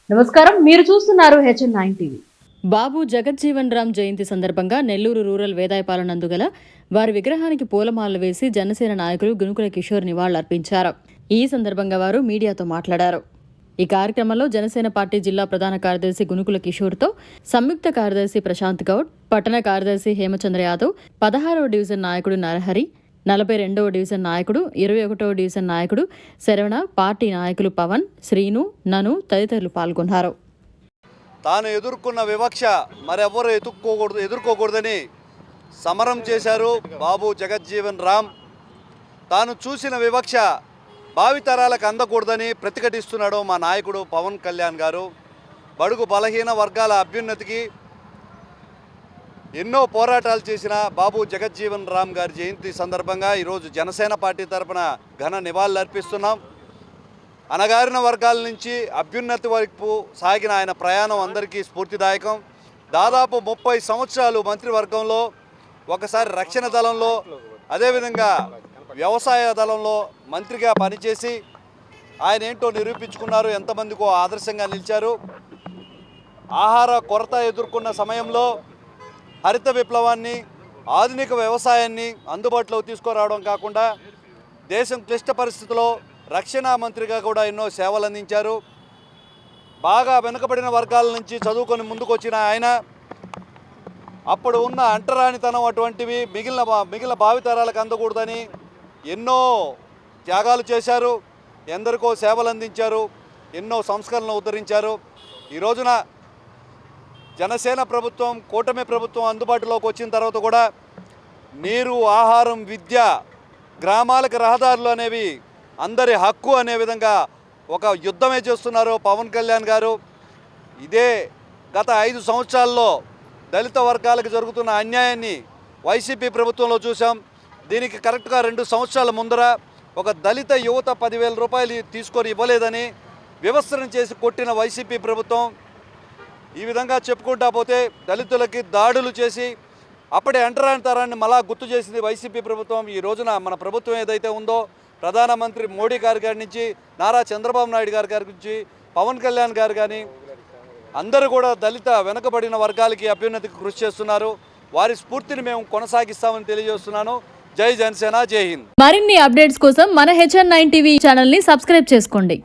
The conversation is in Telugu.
నమస్కారం, మీరు చూస్తున్నారు HN9 టీవీ. బాబు జగజ్జీవన్ రామ్ జయంతి సందర్భంగా నెల్లూరు రూరల్ వేదాయపాలెం గల వారి విగ్రహానికి పూలమాలలు వేసి జనసేన నాయకులు గునుకుల కిషోర్ నివాళులర్పించారు. ఈ సందర్భంగా వారు మీడియాతో మాట్లాడారు. ఈ కార్యక్రమంలో జనసేన పార్టీ జిల్లా ప్రధాన కార్యదర్శి గునుకుల కిషోర్తో సంయుక్త కార్యదర్శి ప్రశాంత్ గౌడ్, పట్టణ కార్యదర్శి హేమచంద్ర యాదవ్, 16వ డివిజన్ నాయకుడు నరహరి, 42వ డివిజన్ నాయకుడు, 21వ డివిజన్ నాయకుడు శరవణ, పార్టీ నాయకులు పవన్, శ్రీను, నను తదితరులు పాల్గొన్నారు. తాను ఎదుర్కొన్న వివక్ష మరెవరు ఎదుర్కోకూడదని సమరం చేశారు బాబు జగజ్జీవన్ రామ్. తాను చూసిన వివక్ష భావితరాలకు అందకూడదని ప్రతిఘటిస్తున్నాడు మా నాయకుడు పవన్ కళ్యాణ్ గారు. బడుగు బలహీన వర్గాల అభ్యున్నతికి ఎన్నో పోరాటాలు చేసిన బాబు జగజ్జీవన్ రామ్ గారి జయంతి సందర్భంగా ఈరోజు జనసేన పార్టీ తరఫున ఘన నివాళులు అర్పిస్తున్నాం. అణగారిన వర్గాల నుంచి అభ్యున్నతి వైపు సాగిన ఆయన ప్రయాణం అందరికీ స్ఫూర్తిదాయకం. దాదాపు 30 సంవత్సరాలు మంత్రివర్గంలో, ఒకసారి రక్షణ దళంలో, అదేవిధంగా వ్యవసాయ దళంలో మంత్రిగా పనిచేసి ఆయన ఏంటో నిరూపించుకున్నారు. ఎంతమందికో ఆదర్శంగా నిలిచారు. ఆహార కొరత ఎదుర్కొన్న సమయంలో హరిత విప్లవాన్ని, ఆధునిక వ్యవసాయాన్ని అందుబాటులోకి తీసుకురావడం కాకుండా దేశం క్లిష్ట పరిస్థితుల్లో రక్షణ మంత్రిగా కూడా ఎన్నో సేవలు అందించారు. బాగా వెనుకబడిన వర్గాల నుంచి చదువుకొని ముందుకొచ్చిన ఆయన అప్పుడు ఉన్న అంటరానితనం అటువంటివి మిగిలిన భావితరాలకు అందకూడదని ఎన్నో త్యాగాలు చేశారు. ఎందరికో సేవలు అందించారు. ఎన్నో సంస్కరణలు ఉద్ధరించారు. ఈ రోజున జనసేన ప్రభుత్వం, కూటమి ప్రభుత్వం అందుబాటులోకి వచ్చిన తర్వాత కూడా నీరు, ఆహారం, విద్య, గ్రామాలకు రహదారులు అనేవి అందరి హక్కు అనే విధంగా ఒక యుద్ధమే చేస్తున్నారు పవన్ కళ్యాణ్ గారు. ఇదే గత 5 సంవత్సరాల్లో దళిత వర్గాలకు జరుగుతున్న అన్యాయాన్ని వైసీపీ ప్రభుత్వంలో చూసాం. దీనికి కరెక్ట్గా 2 సంవత్సరాల ముందర ఒక దళిత యువత 10,000 రూపాయలు తీసుకొని ఇవ్వలేదని వివస్త్రం చేసి కొట్టిన వైసీపీ ప్రభుత్వం. ఈ విధంగా చెప్పుకుంటా పోతే దళితులకి దాడులు చేసి అప్పుడే అంటరానితనాన్ని మళ్ళా గుర్తు చేసింది వైసీపీ ప్రభుత్వం. ఈ రోజున మన ప్రభుత్వం ఏదైతే ఉందో, ప్రధానమంత్రి మోడీ గారి నుంచి, నారా చంద్రబాబు నాయుడు గారి నుంచి, పవన్ కళ్యాణ్ గారు కానీ అందరూ కూడా దళిత వెనుకబడిన వర్గాలకి అభ్యున్నతికి కృషి చేస్తున్నారు. వారి స్ఫూర్తిని మేము కొనసాగిస్తామని తెలియజేస్తున్నాను. జై జనసేన, జై హింద్. మరిన్ని అప్డేట్స్ కోసం మన HN9 టీవీ ఛానల్ని సబ్స్క్రైబ్ చేసుకోండి.